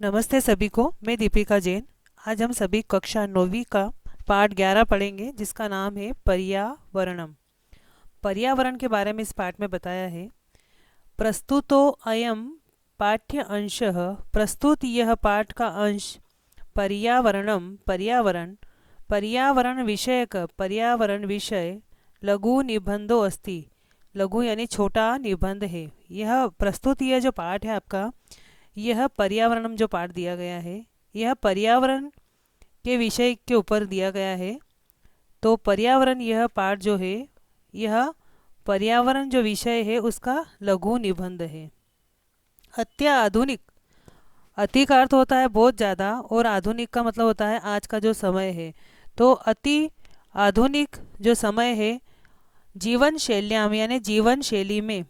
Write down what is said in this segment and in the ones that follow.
नमस्ते सभी को। मैं दीपिका जैन। आज हम सभी कक्षा 9वीं का पाठ 11 पढ़ेंगे, जिसका नाम है पर्यावरणम। पर्यावरण के बारे में इस पाठ में बताया है। प्रस्तुतो अयम पाठ्य अंशः। प्रस्तुत यह पाठ का अंश पर्यावरणम पर्यावरण पर्यावरण विषयक पर्यावरण विषय लघु निबंधो अस्ति। लघु यानी छोटा निबंध है। यह प्रस्तुत यह जो पाठ है आपका, यह पर्यावरणम जो पाठ दिया गया है, यह पर्यावरण के विषय के ऊपर दिया गया है। तो पर्यावरण यह पाठ जो है, यह पर्यावरण जो विषय है उसका लघु निबंध है। अत्याधुनिक, अति का अर्थ होता है बहुत ज़्यादा, और आधुनिक का मतलब होता है आज का जो समय है। तो अति आधुनिक जो समय है, जीवन शैल्याम यानी जीवन शैली में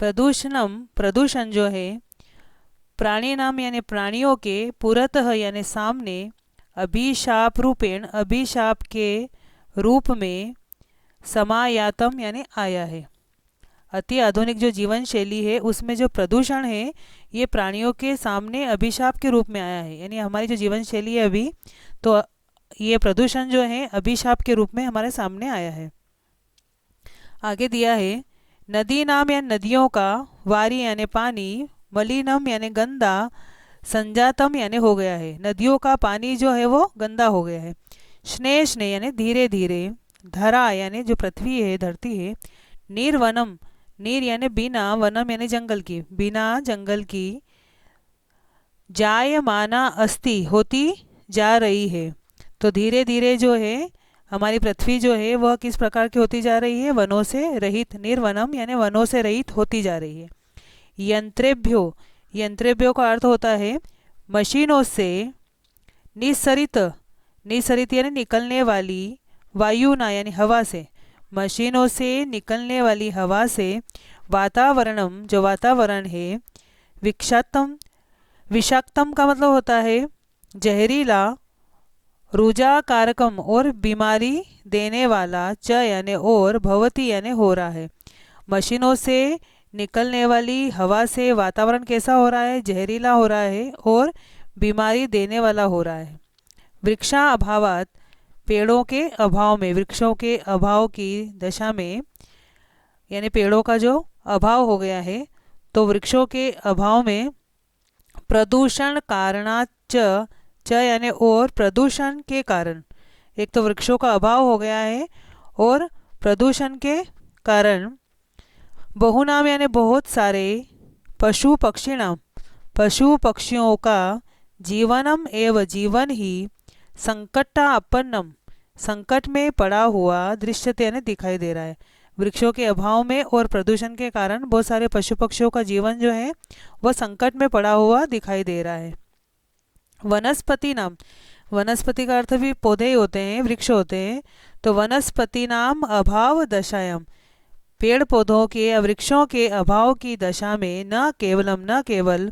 प्रदूषणम, प्रदूषण जो है, प्राणी नाम यानी प्राणियों के, पुरतः यानी सामने, अभिशाप रूपेण अभिशाप के रूप में, समायातम यानी आया है। अति आधुनिक जो जीवन शैली है उसमें जो प्रदूषण है, ये प्राणियों के सामने अभिशाप के रूप में आया है। यानी हमारी जो जीवन शैली है अभी, तो ये प्रदूषण जो है अभिशाप के रूप में हमारे सामने आया है। आगे दिया है, नदी नाम या नदियों का, वारी यानी पानी, मलिनम यानी गंदा, संजातम यानी हो गया है। नदियों का पानी जो है वो गंदा हो गया है। स्नेह स्नेह यानी धीरे धीरे, धरा यानी जो पृथ्वी है, धरती है, निर्वनम, नीर यानी बिना, वनम यानी जंगल की, बिना जंगल की, जायमाना अस्ति होती जा रही है। तो धीरे धीरे जो है हमारी पृथ्वी जो है वह किस प्रकार की होती जा रही है, वनों से रहित, निर्वनम यानी वनों से रहित होती जा रही है। यंत्रेभ्यो, यंत्रेभ्यो का अर्थ होता है मशीनों से, निस्सरित, निस्सरित यानी निकलने वाली, वायुना यानी हवा से, मशीनों से निकलने वाली हवा से, वातावरणम जो वातावरण है, विक्षाक्तम, विषाक्तम का मतलब होता है जहरीला, रुजा कारकम और बीमारी देने वाला, च यानी और, भवती यानी हो रहा है। मशीनों से निकलने वाली हवा से वातावरण कैसा हो रहा है, जहरीला हो रहा है और बीमारी देने वाला हो रहा है। वृक्षा अभावात, पेड़ों के अभाव में, वृक्षों के अभाव की दशा में, यानी पेड़ों का जो अभाव हो गया है, तो वृक्षों के अभाव में, प्रदूषण कारणाच, च यानी और, प्रदूषण के कारण, एक तो वृक्षों का अभाव हो गया है और प्रदूषण के कारण, बहुनाम यानी बहुत सारे, पशु पक्षिणाम, पशु पक्षियों का, जीवनम एवं जीवन ही, संकटापन्नम, संकट में पड़ा हुआ, दृश्यते यानी दिखाई दे रहा है। वृक्षों के अभाव में और प्रदूषण के कारण बहुत सारे पशु पक्षियों का जीवन जो है वह संकट में पड़ा हुआ दिखाई दे रहा है। वनस्पति नाम, वनस्पति का अर्थ भी पौधे ही होते हैं, वृक्ष होते हैं। तो वनस्पति नाम अभाव दशायाम, पेड़ पौधों के या वृक्षों के अभाव की दशा में, न केवलम न केवल,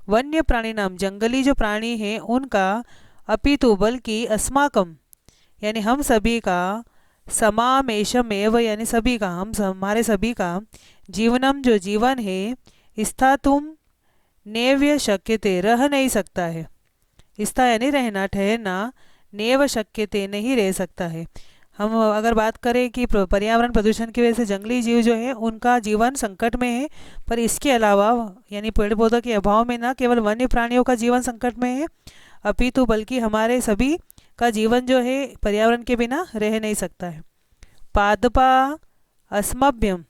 वन्य प्राणी नाम जंगली जो प्राणी हैं उनका, अपितु बल्कि, अस्माकम यानी हम सभी का, समामेशमेव यानी सभी का, हम हमारे सभी का, जीवनम जो जीवन है, स्थातुम नेव्य शक्यते रह नहीं सकता है, स्था यानी रहना, ठहरना, नेव शक्यते नहीं रह सकता है। हम अगर बात करें कि पर्यावरण प्रदूषण की वजह से जंगली जीव जो है उनका जीवन संकट में है, पर इसके अलावा यानी पेड़ पौधों के अभाव में न केवल वन्य प्राणियों का जीवन संकट में है, अपितु बल्कि हमारे सभी का जीवन जो है पर्यावरण के बिना रह नहीं सकता है। पादपा अस्मभ्यम,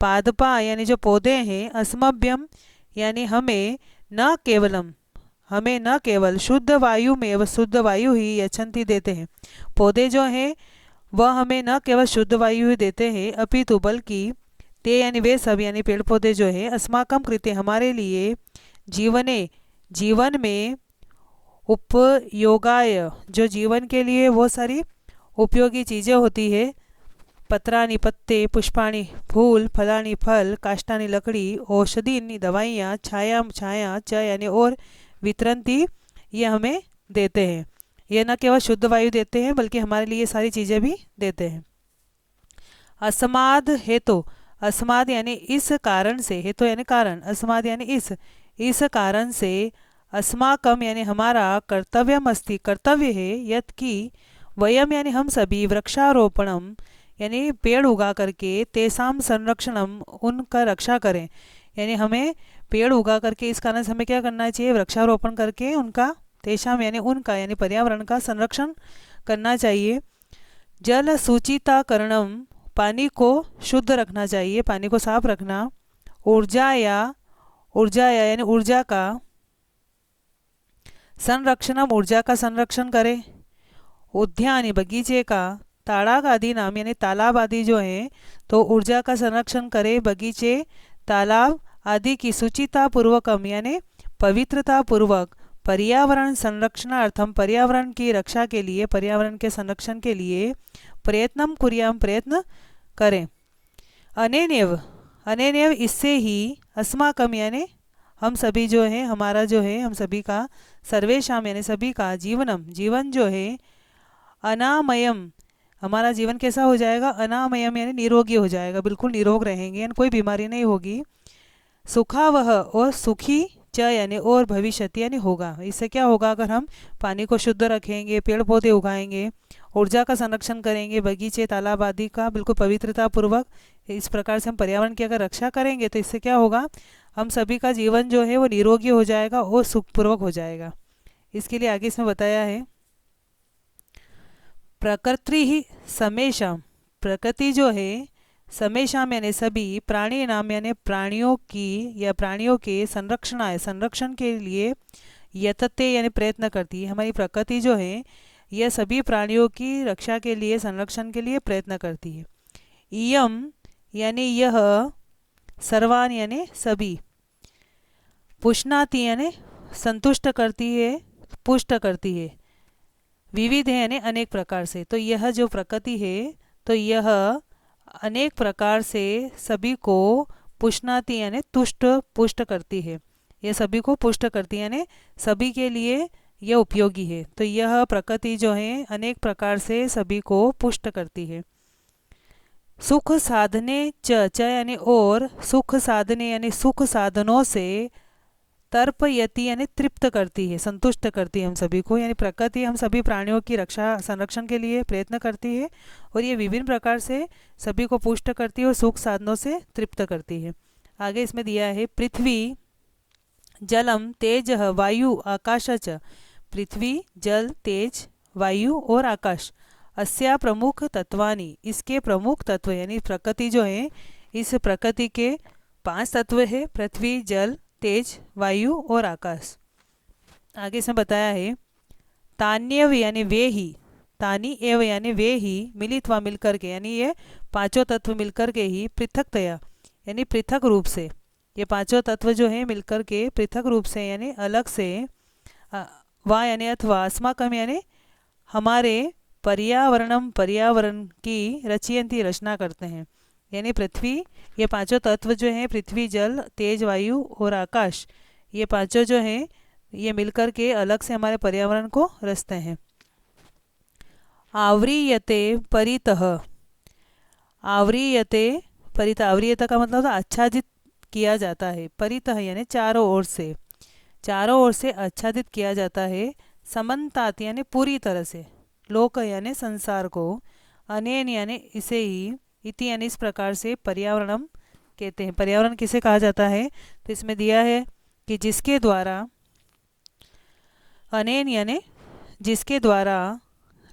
पादपा यानी जो पौधे हैं, अस्मभ्यम यानी हमें, न केवलम, हमें न केवल, शुद्ध वायु में, वह शुद्ध वायु ही यच्छन्ति देते हैं। पौधे जो हैं वह हमें न केवल शुद्ध वायु ही देते हैं, अपितु बल्कि, ते यानी वे सब, यानी पेड़ पौधे जो है, अस्माकम कृते हमारे लिए, जीवने जीवन में, उपयोगाय जो जीवन के लिए वो सारी उपयोगी चीज़ें होती है, पत्राणी पत्ते, पुष्पाणी फूल, फलानी फल, काष्ठानी लकड़ी, औषधीनी दवाइयाँ, छाया छाया, च यानी और, वितरंती ये हमें देते हैं। ये न केवल शुद्ध वायु देते हैं बल्कि हमारे लिए सारी चीज़ें भी देते हैं। अस्माद हेतु, अस्माद यानी इस कारण से, हेतु यानी कारण, अस्माद यानी इस कारण से, अस्माकम यानी हमारा कर्तव्यम अस्ति कर्तव्य है यत कि वयम यानी हम सभी वृक्षारोपणम यानी पेड़ उगा करके तेसाम संरक्षणम उनका रक्षा करें। यानी हमें पेड़ उगा करके इस कारण से हमें क्या करना चाहिए, वृक्षारोपण करके उनका तेषाम यानी उनका यानी पर्यावरण का संरक्षण करना चाहिए। जल सूचिताकरणम पानी को शुद्ध रखना चाहिए, पानी को साफ रखना। ऊर्जा या यानी ऊर्जा का संरक्षणम ऊर्जा का संरक्षण करें। उद्यान बगीचे का ताड़ाग आदि नाम यानी तालाब आदि जो हैं तो ऊर्जा का संरक्षण करे, बगीचे तालाब आदि की सुचिता पूर्वकम यानी पवित्रता पूर्वक पर्यावरण संरक्षणार्थम पर्यावरण की रक्षा के लिए पर्यावरण के संरक्षण के लिए प्रयत्नम कुर्याम प्रयत्न करें। अनेनेव इससे ही अस्माकम यानी हम सभी जो है हमारा जो है हम सभी का सर्वेशाम यानी सभी का जीवनम जीवन जो है अनामयम हमारा जीवन कैसा हो जाएगा, अनामयम यानी निरोगी हो जाएगा, बिल्कुल निरोग रहेंगे यानी कोई बीमारी नहीं होगी। सुखावह और सुखी च यानी और भविष्यति यानी होगा। इससे क्या होगा, अगर हम पानी को शुद्ध रखेंगे, पेड़ पौधे उगाएंगे, ऊर्जा का संरक्षण करेंगे, बगीचे तालाब आदि का बिल्कुल पवित्रता पूर्वक इस प्रकार से हम पर्यावरण की अगर रक्षा करेंगे तो इससे क्या होगा, हम सभी का जीवन जो है वो निरोगी हो जाएगा और सुखपूर्वक हो जाएगा। इसके लिए आगे इसमें बताया है प्रकृति ही समेशा प्रकृति जो है समेशा यानी सभी प्राणी नाम यानी प्राणियों की या प्राणियों के संरक्षण के लिए यतते यानी प्रयत्न करती है। हमारी प्रकृति जो है यह सभी प्राणियों की रक्षा के लिए संरक्षण के लिए प्रयत्न करती है। इयम यानी यह सर्वान यानी सभी पुष्णाति यानी संतुष्ट करती है पुष्ट करती है विविध है यानी अनेक प्रकार से। तो यह जो प्रकृति है तो यह अनेक प्रकार से सभी को पुष्णाति यानी तुष्ट पुष्ट करती है, यह सभी को पुष्ट करती है यानी सभी के लिए यह उपयोगी है। तो यह प्रकृति जो है अनेक प्रकार से सभी को पुष्ट करती है। सुख साधने च यानी और सुख साधने यानी सुख साधनों से तर्पयति यानी तृप्त करती है, संतुष्ट करती है हम सभी को। यानी प्रकृति हम सभी प्राणियों की रक्षा संरक्षण के लिए प्रयत्न करती है और ये विभिन्न प्रकार से सभी को पुष्ट करती है और सुख साधनों से तृप्त करती है। आगे इसमें दिया है पृथ्वी जलम तेज वायु आकाश च। पृथ्वी जल तेज वायु और आकाश अस्या प्रमुख तत्वानि इसके प्रमुख तत्व यानी प्रकृति जो है इस प्रकृति के 5 तत्व है, पृथ्वी जल तेज वायु और आकाश। आगे इसमें बताया है तान्यव यानी वे ही तानी एव यानी वे ही मिलित्वा मिलकर के यानी ये 5 तत्व मिलकर के ही पृथकतया यानी पृथक रूप से ये 5 तत्व जो है मिलकर के पृथक रूप से यानी अलग से वा यानी अथवा अस्माकम यानी हमारे पर्यावरण की रचयंती रचना करते हैं। यानी पृथ्वी ये 5 तत्व जो हैं पृथ्वी जल तेज वायु और आकाश ये 5 जो हैं ये मिलकर के अलग से हमारे पर्यावरण को रचते हैं। आवरीयते परितः आवरीयते परितः आवरीयता का मतलब आच्छादित किया जाता है, परितः यानी चारों ओर से आच्छादित किया जाता है। समन्तात यानी पूरी तरह से, लोक यानी संसार को, अनेन यानी इसे ही, इति यानी इस प्रकार से पर्यावरणम कहते हैं। पर्यावरण किसे कहा जाता है तो इसमें दिया है कि जिसके द्वारा अनेन यानी जिसके द्वारा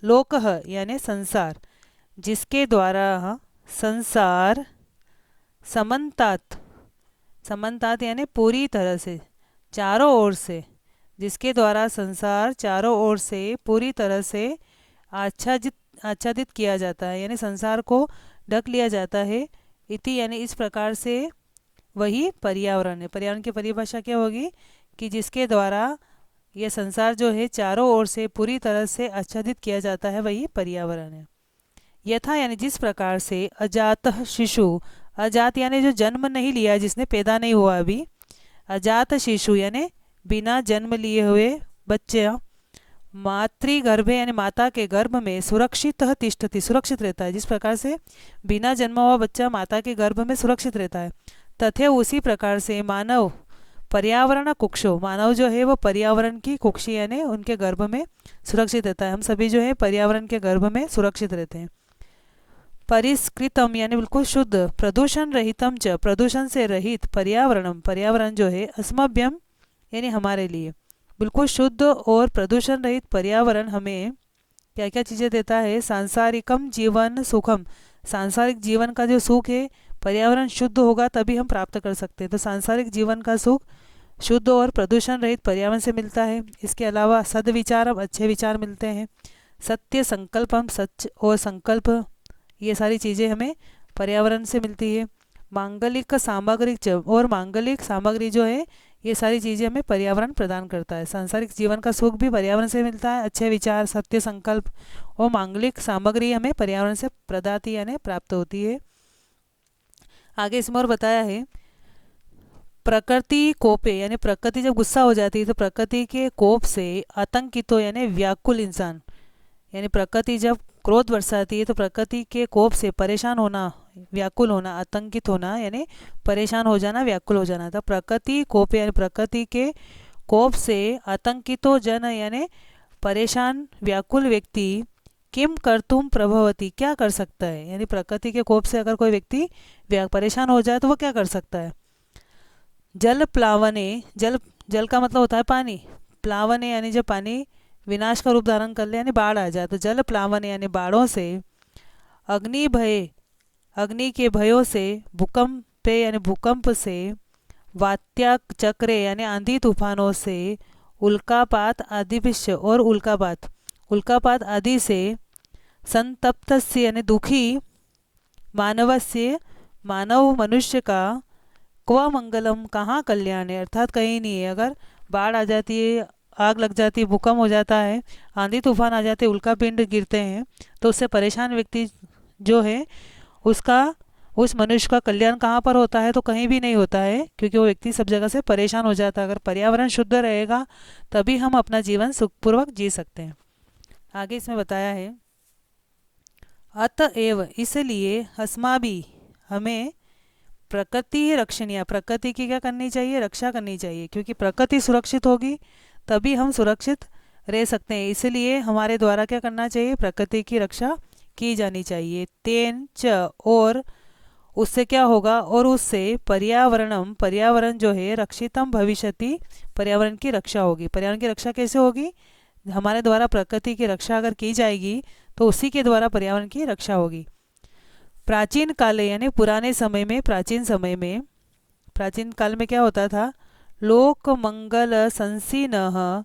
लोकः यानी संसार जिसके द्वारा संसार समन्तात यानी पूरी तरह से चारों ओर से जिसके द्वारा संसार चारों ओर से पूरी तरह से आच्छादित किया जाता है यानी संसार को ढक लिया जाता है। इति यानी इस प्रकार से वही पर्यावरण है। पर्यावरण की परिभाषा क्या होगी कि जिसके द्वारा यह संसार जो है चारों ओर से पूरी तरह से आच्छादित किया जाता है वही पर्यावरण है। यथा यानी जिस प्रकार से अजात शिशु, अजात यानी जो जन्म नहीं लिया जिसने पैदा नहीं हुआ अभी, अजात शिशु यानी बिना जन्म लिए हुए बच्चे मातृगर्भे यानी माता के गर्भ में सुरक्षित तिष्ठति सुरक्षित रहता है। जिस प्रकार से बिना जन्मा हुआ बच्चा माता के गर्भ में सुरक्षित रहता है तथा उसी प्रकार से मानव पर्यावरण कुक्षो, मानव जो है वो पर्यावरण की कुक्षी यानी उनके गर्भ में सुरक्षित रहता है। हम सभी जो है पर्यावरण के गर्भ में सुरक्षित रहते हैं। परिष्कृतम यानी बिल्कुल शुद्ध, प्रदूषण रहितम च, प्रदूषण से रहित, पर्यावरणम, पर्यावरण जो है, अस्मभ्यम यानी हमारे लिए, बिल्कुल शुद्ध और प्रदूषण रहित पर्यावरण हमें क्या क्या चीज़ें देता है। सांसारिकम जीवन सुखम, सांसारिक जीवन का जो सुख है पर्यावरण शुद्ध होगा तभी हम प्राप्त कर सकते हैं। तो सांसारिक जीवन का सुख शुद्ध और प्रदूषण रहित पर्यावरण से मिलता है। इसके अलावा सद्विचारम, अच्छे विचार मिलते हैं। सत्य संकल्पम, सच और संकल्प, ये सारी चीज़ें हमें पर्यावरण से मिलती है। मांगलिक सामग्री और मांगलिक सामग्री जो है ये सारी चीज़ें हमें पर्यावरण प्रदान करता है। सांसारिक जीवन का सुख भी पर्यावरण से मिलता है। अच्छे विचार, सत्य संकल्प और मांगलिक सामग्री हमें पर्यावरण से प्रदाती यानी प्राप्त होती है। आगे इसमें और बताया है, प्रकृति कोपे यानी प्रकृति जब गुस्सा हो जाती है तो प्रकृति के कोप से आतंकित हो यानी व्याकुल इंसान, यानी प्रकृति जब क्रोध बरसाती है तो प्रकृति के कोप से परेशान होना, व्याकुल होना, आतंकित होना यानी परेशान हो जाना, व्याकुल हो जाना था। प्रकृति कोप यानी प्रकृति के कोप से आतंकित हो जन यानी परेशान व्याकुल व्यक्ति किम कर्तुम प्रभवती, क्या कर सकता है। यानी प्रकृति के कोप से अगर कोई व्यक्ति परेशान हो जाए तो वो क्या कर सकता है। जल प्लावने, जल का मतलब होता है पानी, प्लावने यानी जब पानी विनाश का रूप धारण कर ले यानी बाढ़ आ जाए तो जल प्लावन यानी बाढ़ों से, अग्नि भय, अग्नि के भयों से, भूकंप यानी भूकंप से, वात्या चक्रे यानी आंधी तूफानों से, उल्कापात आदि विश्व और उल्कापात आदि से, संतप्तस्य यानी दुखी, मानवस्य मानव मनुष्य का, क्व मंगलम कहाँ कल्याण है, अर्थात कहीं नहीं है। अगर बाढ़ आ जाती है, आग लग जाती है, भूकंप हो जाता है, आंधी तूफान आ जाते, उल्का पिंड गिरते हैं तो उससे परेशान व्यक्ति जो है उसका, उस मनुष्य का कल्याण कहाँ पर होता है, तो कहीं भी नहीं होता है, क्योंकि वो व्यक्ति सब जगह से परेशान हो जाता है। अगर पर्यावरण शुद्ध रहेगा तभी हम अपना जीवन सुखपूर्वक जी सकते हैं। आगे इसमें बताया है, अतएव इसलिए अस्माभि हमें प्रकृति रक्षणीय, प्रकृति की क्या करनी चाहिए, रक्षा करनी चाहिए, क्योंकि प्रकृति सुरक्षित होगी तभी हम सुरक्षित रह सकते हैं। इसलिए हमारे द्वारा क्या करना चाहिए, प्रकृति की रक्षा की जानी चाहिए। तेन च और उससे क्या होगा, और उससे पर्यावरणम, पर्यावरण जो है, रक्षितम भविष्यति, पर्यावरण की रक्षा होगी। पर्यावरण की रक्षा कैसे होगी, हमारे द्वारा प्रकृति की रक्षा अगर की जाएगी तो उसी के द्वारा पर्यावरण की रक्षा होगी। प्राचीन काले यानी पुराने समय में, प्राचीन समय में, प्राचीन काल में क्या होता था, लोक मंगल संसीनः,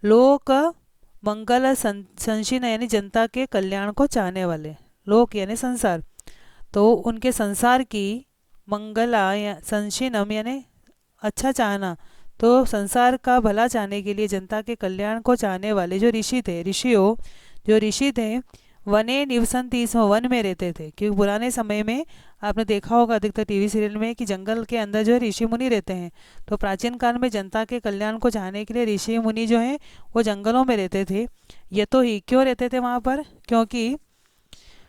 लोक मंगल संसीन यानी जनता के कल्याण को चाहने वाले, लोक यानी संसार, तो उनके संसार की, मंगला या संसीनम यानी अच्छा चाहना, तो संसार का भला चाहने के लिए जनता के कल्याण को चाहने वाले जो ऋषि थे, ऋषियों जो ऋषि थे, वने निवसंती, इसमें वन में रहते थे। क्योंकि पुराने समय में आपने देखा होगा अधिकतर टीवी सीरियल में कि जंगल के अंदर जो है ऋषि मुनि रहते हैं। तो प्राचीन काल में जनता के कल्याण को चाहने के लिए ऋषि मुनि जो हैं वो जंगलों में रहते थे। ये तो ही क्यों रहते थे वहाँ पर, क्योंकि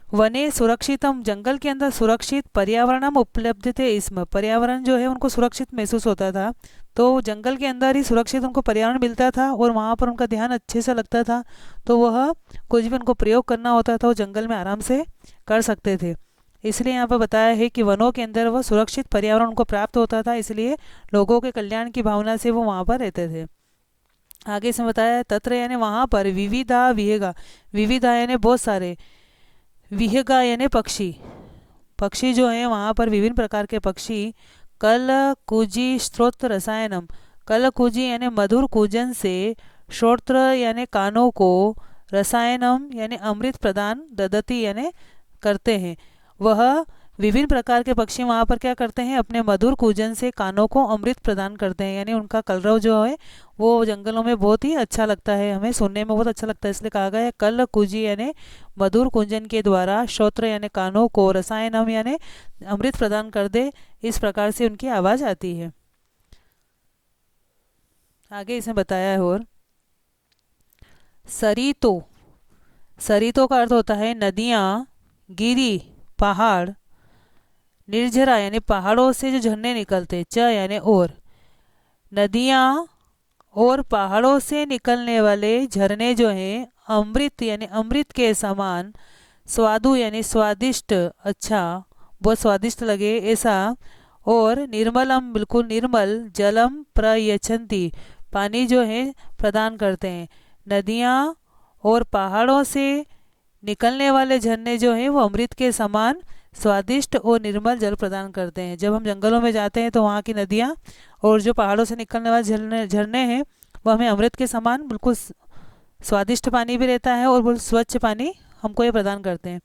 वने सुरक्षितम, जंगल के अंदर सुरक्षित, पर्यावरणम उपलब्ध थे, इसमें पर्यावरण जो है उनको सुरक्षित महसूस होता था, तो जंगल के अंदर ही सुरक्षित उनको पर्यावरण मिलता था और वहाँ पर उनका ध्यान अच्छे से लगता था, तो वह कुछ भी उनको प्रयोग करना होता था वो जंगल में आराम से कर सकते थे। इसलिए यहाँ पर बताया है कि वनों के अंदर वह सुरक्षित पर्यावरण उनको प्राप्त होता था, इसलिए लोगों के कल्याण की भावना से वो वहाँ पर रहते थे। आगे इसमें बताया, तत्र यानी वहाँ पर, विविधा विहगा, विविधा यानी बहुत सारे, विहगा यानी पक्षी, पक्षी जो हैं वहाँ पर विभिन्न प्रकार के पक्षी, कल कुजी स्त्रोत्र रसायनम, कल कुजी यानी मधुर कूजन से, श्रोत्र यानी कानों को, रसायनम यानी अमृत प्रदान, ददती यानी करते हैं। वह विभिन्न प्रकार के पक्षी वहाँ पर क्या करते हैं, अपने मधुर कूजन से कानों को अमृत प्रदान करते हैं, यानी उनका कलरव जो है वो जंगलों में बहुत ही अच्छा लगता है, हमें सुनने में बहुत अच्छा लगता है, इसलिए कहा गया है कल कुजी यानी मधुर कुंजन के द्वारा, श्रोत्र यानी कानों को, रसायनम यानी अमृत प्रदान कर दे, इस प्रकार से उनकी आवाज़ आती है। आगे इसमें बताया है, और सरितो, सरितो का अर्थ होता है नदियाँ, गिरी पहाड़, निर्झरा यानी पहाड़ों से जो झरने निकलते, च यानी और, नदियाँ और पहाड़ों से निकलने वाले झरने जो हैं अमृत यानी अमृत के समान स्वादु यानी स्वादिष्ट, अच्छा बहुत स्वादिष्ट लगे ऐसा, और निर्मलम बिल्कुल निर्मल, जलम प्रयच्छन्ति पानी जो है प्रदान करते हैं। नदियाँ और पहाड़ों से निकलने वाले झरने जो हैं वो अमृत के समान स्वादिष्ट और निर्मल जल प्रदान करते हैं। जब हम जंगलों में जाते हैं तो वहाँ की नदियाँ और जो पहाड़ों से निकलने वाले झरने झरने हैं वो हमें अमृत के समान बिल्कुल स्वादिष्ट पानी भी रहता है और बिल्कुल स्वच्छ पानी हमको ये प्रदान करते हैं।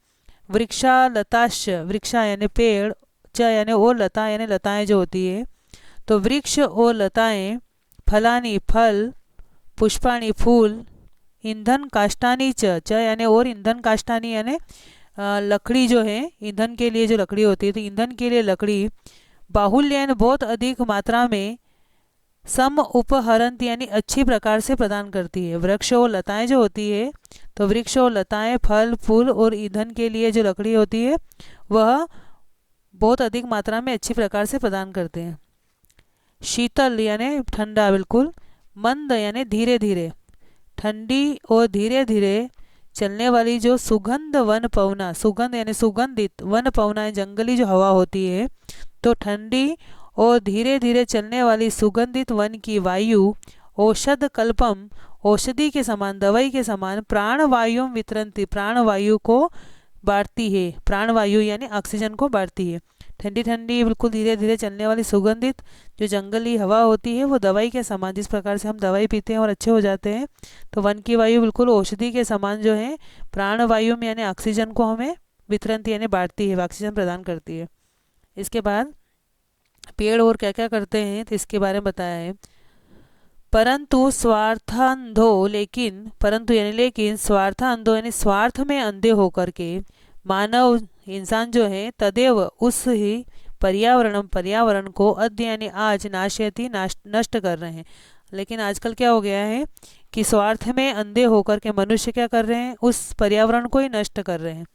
वृक्षा लताश्च, वृक्षा यानी पेड़, च यानी और लता यानी लताएं जो होती है, तो वृक्ष और लताएं, फलानी फल, पुष्पाणी फूल, ईंधन काष्ठानी च यानी और ईंधन काष्ठानी यानी लकड़ी जो है ईंधन के लिए जो लकड़ी होती है, तो ईंधन के लिए लकड़ी, बाहुल्य यानी बहुत अधिक मात्रा में, सम उपहरंत यानी अच्छी प्रकार से प्रदान करती है। वृक्ष और लताएं जो होती है, तो वृक्ष और लताएं फल फूल और ईंधन के लिए जो लकड़ी होती है वह बहुत अधिक मात्रा में अच्छी प्रकार से प्रदान करते हैं। शीतल यानी ठंडा बिल्कुल, मंद यानी धीरे धीरे, ठंडी और धीरे धीरे चलने वाली जो सुगंध वन पवना, सुगंध यानी सुगंधित, वन पवना जंगली जो हवा होती है, तो ठंडी और धीरे धीरे चलने वाली सुगंधित वन की वायु, औषध कल्पम औषधि के समान, दवाई के समान, प्राण वायु वितरंती प्राण वायु को बांटती है, प्राण वायु यानी ऑक्सीजन को बांटती है। ठंडी ठंडी बिल्कुल धीरे धीरे चलने वाली सुगंधित जो जंगली हवा होती है वो दवाई के समान, जिस प्रकार से हम दवाई पीते हैं और अच्छे हो जाते हैं, तो वन की वायु बिल्कुल औषधि के समान जो है प्राण वायु में यानी ऑक्सीजन को हमें वितरण यानी बांटती है, ऑक्सीजन प्रदान करती है। इसके बाद पेड़ और क्या क्या करते हैं तो इसके बारे में बताया है। परंतु स्वार्थांधो, लेकिन परंतु यानी लेकिन, स्वार्थांधो यानी स्वार्थ में अंधे होकर के, मानव इंसान जो है तदेव उस ही पर्यावरण को अद्य यानी आज नाशयति नष्ट कर रहे हैं। लेकिन आजकल क्या हो गया है कि स्वार्थ में अंधे होकर के मनुष्य क्या कर रहे हैं, उस पर्यावरण को ही नष्ट कर रहे हैं।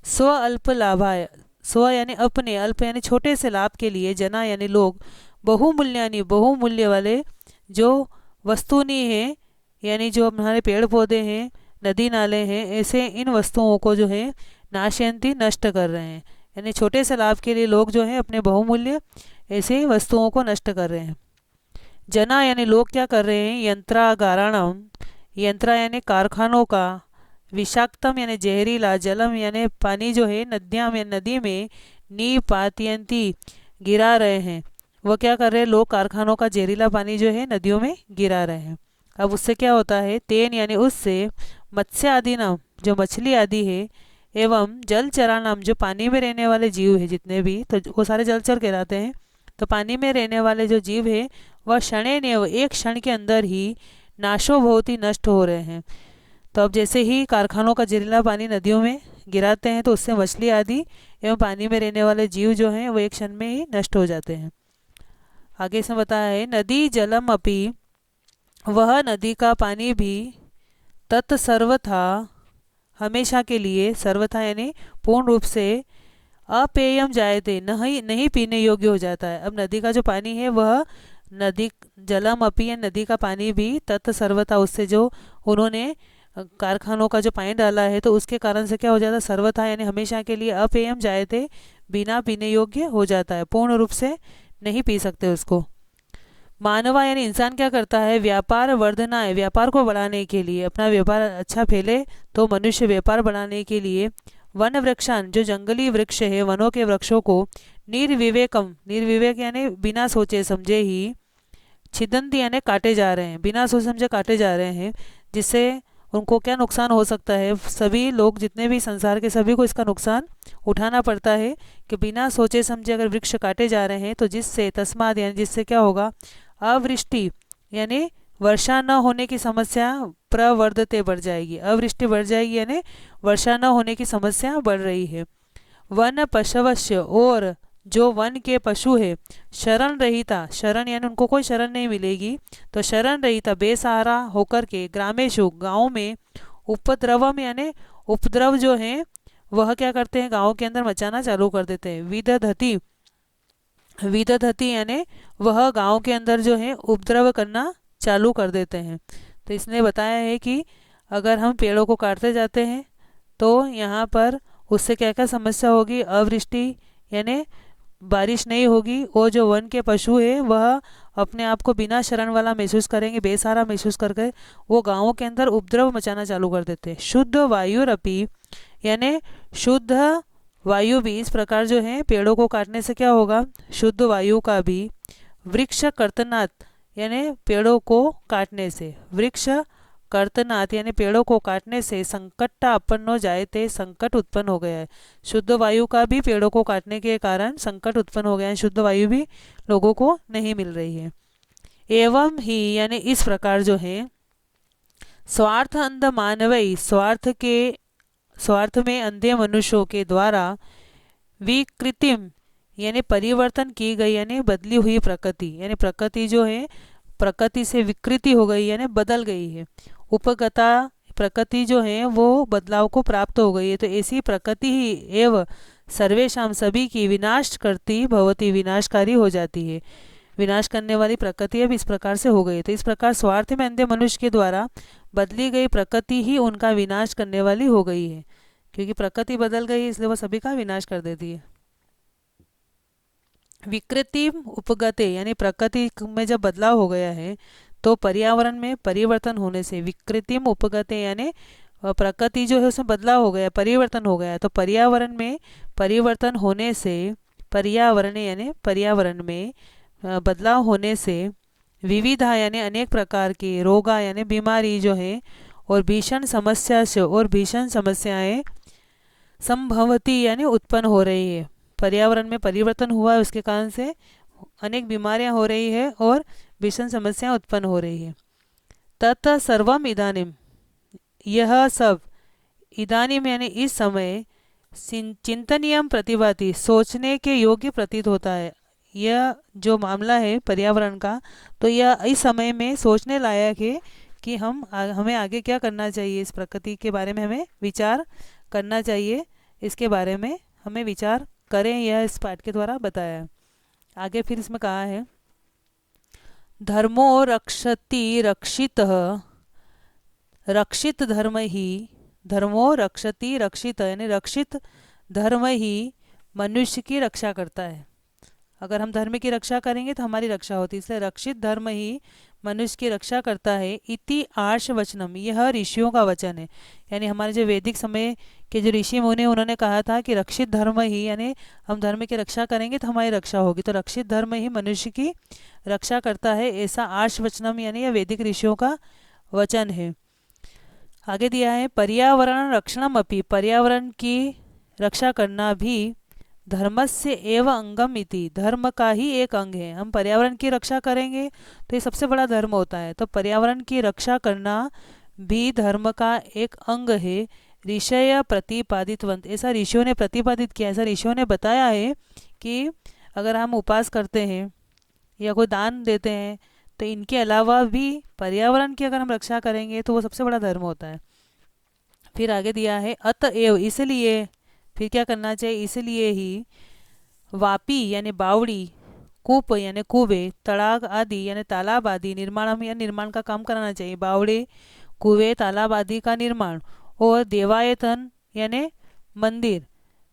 स्व अल्प लाभाय, स्व यानी अपने, अल्प यानी छोटे से लाभ के लिए, जना यानी लोग, बहुमूल्यानि बहुमूल्य वाले जो वस्तुनी है यानी जो हमारे पेड़ पौधे हैं, नदी नाले हैं, ऐसे इन वस्तुओं को जो है नाशयंती नष्ट कर रहे हैं। यानी छोटे से लाभ के लिए लोग जो हैं अपने बहुमूल्य ऐसे वस्तुओं को नष्ट कर रहे हैं। जना यानी लोग क्या कर रहे हैं, यंत्रागाराणम, यंत्रा यानी कारखानों का, विषाक्तम यानी जहरीला, जलम यानी पानी जो है नदियाँ में, नदी में, निपातयंती गिरा रहे हैं। वो क्या कर रहे हैं, लोग कारखानों का जहरीला पानी जो है नदियों में गिरा रहे हैं। अब उससे क्या होता है, तेन यानी उससे, मत्स्य आदि नाम जो मछली आदि है, एवं जलचरा नाम जो पानी में रहने वाले जीव है जितने भी, तो वो सारे जलचर कहलाते हैं। तो पानी में रहने वाले जो जीव है वह क्षणेनेव एक क्षण के अंदर ही नाशो भवति नष्ट हो रहे हैं। तो अब जैसे ही कारखानों का जहरीला पानी नदियों में गिराते हैं तो उससे मछली आदि एवं पानी में रहने वाले जीव जो हैं वो एक क्षण में ही नष्ट हो जाते हैं। आगे इसमें बताया है, नदी जलम अपि, वह नदी का पानी भी, तत्सर्वथा हमेशा के लिए, सर्वथा यानी पूर्ण रूप से, अपेयम जायते नहीं पीने योग्य हो जाता है। अब नदी का जो पानी है वह नदी जलम अपी नदी का पानी भी, तत्सर्वथा उससे जो उन्होंने कारखानों का जो पानी डाला है तो उसके कारण से क्या हो जाता है, सर्वथा यानी हमेशा के लिए, अपेयम जायते बिना पीने योग्य हो जाता है, पूर्ण रूप से नहीं पी सकते उसको। मानवा यानी इंसान क्या करता है, व्यापार वर्धनाए, व्यापार को बढ़ाने के लिए, अपना व्यापार अच्छा फैले तो मनुष्य व्यापार बढ़ाने के लिए, वन वृक्षान जो जंगली वृक्ष है, वनों के वृक्षों को, निर्विवेकम, निर्विवेक यानी बिना सोचे समझे ही, छिदंती यानी काटे जा रहे हैं, बिना सोचे समझे काटे जा रहे हैं, जिससे उनको क्या नुकसान हो सकता है, सभी लोग जितने भी संसार के सभी को इसका नुकसान उठाना पड़ता है कि बिना सोचे समझे अगर वृक्ष काटे जा रहे हैं तो जिससे, तस्माद यानी जिससे क्या होगा, अवृष्टि यानी वर्षा न होने की समस्या प्रवर्धते बढ़ जाएगी, अवृष्टि बढ़ जाएगी यानी वर्षा न होने की समस्या बढ़ रही है। वन पशवस्य और जो वन के पशु है, शरण रहिता, शरण यानी उनको कोई शरण नहीं मिलेगी, तो शरण रहिता बेसहारा होकर के, ग्रामेशु गाँव में, उपद्रवम यानी उपद्रव जो है वह क्या करते हैं गाँव के अंदर मचाना चालू कर देते हैं। विदधति विदधति यानी वह गांव के अंदर जो है उपद्रव करना चालू कर देते हैं। तो इसने बताया है कि अगर हम पेड़ों को काटते जाते हैं तो यहाँ पर उससे क्या क्या समस्या होगी, अवृष्टि यानी बारिश नहीं होगी, और जो वन के पशु है वह अपने आप को बिना शरण वाला महसूस करेंगे, बेसहारा महसूस करके वो गांवों के अंदर उपद्रव मचाना चालू कर देते हैं। शुद्ध वायुरपि यानी शुद्ध वायु भी इस प्रकार जो है पेड़ों को काटने से क्या होगा, शुद्ध वायु का भी वृक्ष कर्तनात् यानी पेड़ों को काटने से, वृक्ष कर्तनात् यानी पेड़ों को काटने से संकट अपन्नो जायते संकट उत्पन्न हो गया है। शुद्ध वायु का भी पेड़ों को काटने के कारण संकट उत्पन्न हो गया है, शुद्ध वायु भी लोगों को नहीं मिल रही है। एवं ही यानी इस प्रकार जो है स्वार्थ अंध मानवई स्वार्थ में अंधे मनुष्यों के द्वारा विकृतिम यानी परिवर्तन की गई यानी बदली हुई प्रकृति, यानी प्रकृति जो है प्रकृति से विकृति हो गई यानी बदल गई है। उपगता प्रकृति जो है वो बदलाव को प्राप्त हो गई है। तो ऐसी प्रकृति ही एवं सर्वेशाम सभी की विनाश करती भवती विनाशकारी हो जाती है। विनाश करने वाली प्रकृति अब इस प्रकार से हो गई। तो इस प्रकार स्वार्थ में अंधे मनुष्य के द्वारा बदली गई प्रकृति ही उनका विनाश करने वाली हो गई है, क्योंकि प्रकृति बदल गई इसलिए वह सभी का विनाश कर देती है। विकृति उपगते यानी प्रकृति में जब बदलाव हो गया है तो पर्यावरण में परिवर्तन होने से विकृतिम उपगते यानी प्रकृति जो है उसमें बदलाव हो गया, परिवर्तन हो गया। तो पर्यावरण में परिवर्तन होने से, पर्यावरण यानी पर्यावरण में बदलाव होने से विविधा यानी अनेक प्रकार की रोगा यानी बीमारी जो है और भीषण समस्या से और भीषण समस्याएं संभवती यानी उत्पन्न हो रही है। पर्यावरण में परिवर्तन हुआ है उसके कारण से अनेक बीमारियां हो रही है और भीषण समस्याएं उत्पन्न हो रही है। तत् सर्वम इदानीम यह सब इदानीम यानी इस समय चिंतनीयम प्रतिभाति सोचने के योग्य प्रतीत होता है। यह जो मामला है पर्यावरण का तो यह इस समय में सोचने लायक है कि हमें आगे क्या करना चाहिए, इस प्रकृति के बारे में हमें विचार करना चाहिए, इसके बारे में हमें विचार करें, यह इस पाठ के द्वारा बताया। आगे फिर इसमें कहा है धर्मो रक्षति रक्षितः रक्षित धर्म ही धर्मो रक्षति रक्षित यानी रक्षित धर्म ही मनुष्य की रक्षा करता है। अगर हम धर्म की रक्षा करेंगे तो हमारी रक्षा होती है, इसलिए रक्षित धर्म ही मनुष्य की रक्षा करता है। इति आर्ष वचनम यह ऋषियों का वचन है, यानी हमारे जो वैदिक समय के जो ऋषि मुनि उन्होंने कहा था कि रक्षित धर्म ही यानी हम धर्म की रक्षा करेंगे तो हमारी रक्षा होगी। तो रक्षित धर्म ही मनुष्य की रक्षा करता है, ऐसा आर्ष वचनम यानी यह वैदिक ऋषियों का वचन है। आगे दिया है पर्यावरण रक्षणम अपि पर्यावरण की रक्षा करना भी धर्मस्य एवं अंगम इति धर्म का ही एक अंग है। हम पर्यावरण की रक्षा करेंगे तो ये सबसे बड़ा धर्म होता है। तो पर्यावरण की रक्षा करना भी धर्म का एक अंग है। ऋषय प्रतिपादितवंत ऐसा ऋषियों ने प्रतिपादित किया, ऐसा ऋषियों ने बताया है कि अगर हम उपास करते हैं या कोई दान देते हैं तो इनके अलावा भी पर्यावरण की अगर हम रक्षा करेंगे तो वो सबसे बड़ा धर्म होता है। फिर आगे दिया है अतएव इसलिए, फिर क्या करना चाहिए, इसलिए ही वापी यानी बावड़ी, कूप यानी कुएं, तड़ाग आदि यानी तालाब आदि निर्माण या निर्माण का काम कराना चाहिए। बावड़े, कुएं, तालाब आदि का निर्माण और देवायतन यानी मंदिर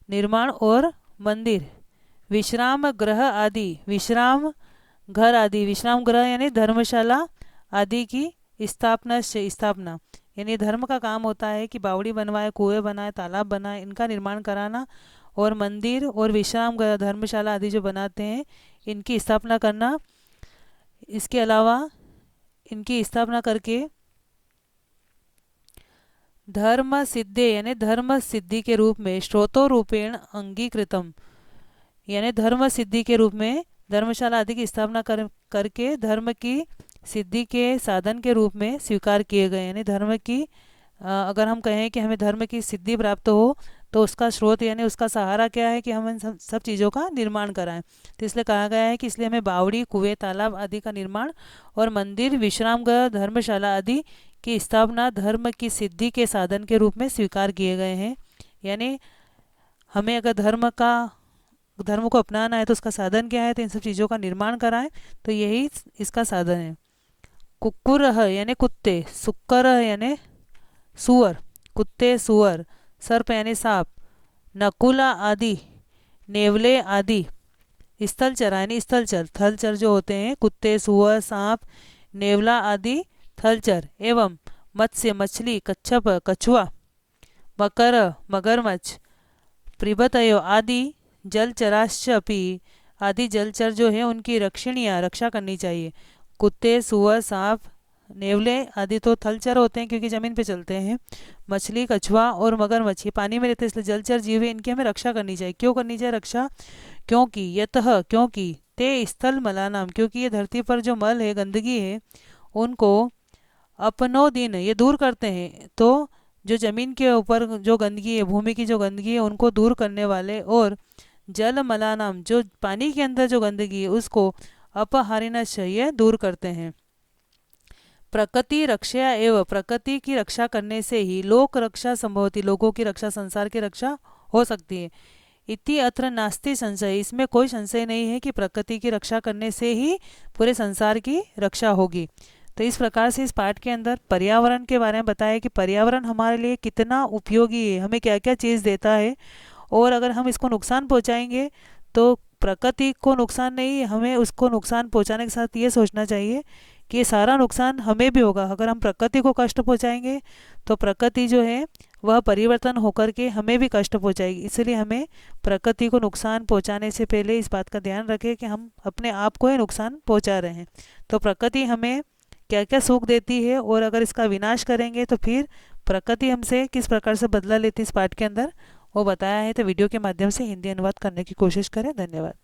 निर्माण और मंदिर, विश्राम गृह आदि विश्राम घर आदि विश्राम गृह यानी धर्मशाला आदि की स्थापना से स्थापना यानी धर्म का काम होता है कि बावड़ी बनवाए, कुएं बनाए, तालाब बनाए, इनका निर्माण कराना और मंदिर और विश्राम गृह धर्मशाला आदि जो बनाते हैं इनकी स्थापना करना। इसके अलावा इनकी स्थापना करके धर्म सिद्धे यानी धर्म सिद्धि के रूप में स्रोतो रूपेण अंगीकृतम यानी धर्म सिद्धि के रूप में धर्मशाला आदि की स्थापना करके धर्म की सिद्धि के साधन के रूप में स्वीकार किए गए। यानी धर्म की अगर हम कहें कि हमें धर्म की सिद्धि प्राप्त हो तो उसका स्रोत यानी उसका सहारा क्या है कि हम इन सब चीज़ों का निर्माण कराएं। तो इसलिए कहा गया है कि इसलिए हमें बावड़ी, कुएं, तालाब आदि का निर्माण और मंदिर, विश्रामगृह, धर्मशाला आदि की स्थापना धर्म की सिद्धि के साधन के रूप में स्वीकार किए गए हैं। यानी हमें अगर धर्म का धर्म को अपनाना है तो उसका साधन क्या है, तो इन सब चीज़ों का निर्माण कराएं, तो यही इसका साधन है। कुक्कुरः यानी कुत्ते, सुक्करः यानी सुअर, कुत्ते सुअर, सर्प यानी सांप, नकुला आदि, नेवले आदि, स्थलचर यानी स्थलचर, थलचर जो होते हैं कुत्ते सुअर सांप नेवला आदि थलचर, एवं मत्स्य मछली कच्छप कछुआ, मकर मगरमच्छ, प्रिभतयो आदि जलचराश्च अपि, आदि जलचर जो है उनकी रक्षणीय रक्षा करनी चाहिए। कुत्ते सुअर सांप नेवले आदि तो थलचर होते हैं क्योंकि ज़मीन पे चलते हैं, मछली कछुआ और मगरमच्छ ये पानी में रहते हैं, इसलिए जलचर जीव है, इनकी हमें रक्षा करनी चाहिए। क्यों करनी चाहिए रक्षा, क्योंकि यतः क्योंकि ते स्थल मलानाम, क्योंकि ये धरती पर जो मल है गंदगी है उनको अपनो दिन ये दूर करते हैं, तो जो ज़मीन के ऊपर जो गंदगी है भूमि की जो गंदगी है उनको दूर करने वाले, और जल मलानाम जो पानी के अंदर जो गंदगी है उसको अपहारिणश्च ये दूर करते हैं। प्रकृति रक्षा एवं, प्रकृति की रक्षा करने से ही लोक रक्षा संभव होती, लोगों की रक्षा संसार की रक्षा हो सकती है। इति अत्र नास्ति संशय, इसमें कोई संशय नहीं है कि प्रकृति की रक्षा करने से ही पूरे संसार की रक्षा होगी। तो इस प्रकार से इस पाठ के अंदर पर्यावरण के बारे में बताया कि पर्यावरण हमारे लिए कितना उपयोगी है, हमें क्या क्या चीज़ देता है, और अगर हम इसको नुकसान पहुंचाएंगे तो प्रकृति को नुकसान नहीं, हमें उसको नुकसान पहुंचाने के साथ ये सोचना चाहिए कि ये सारा नुकसान हमें भी होगा। अगर हम प्रकृति को कष्ट पहुंचाएंगे तो प्रकृति जो है वह परिवर्तन होकर के हमें भी कष्ट पहुंचाएगी, इसलिए हमें प्रकृति को नुकसान पहुंचाने से पहले इस बात का ध्यान रखें कि हम अपने आप को ही नुकसान पहुंचा रहे हैं। तो प्रकृति हमें क्या क्या सुख देती है, और अगर इसका विनाश करेंगे तो फिर प्रकृति हमसे किस प्रकार से बदला लेती है, इस पाठ के अंदर वो बताया है। तो वीडियो के माध्यम से हिंदी अनुवाद करने की कोशिश करें। धन्यवाद।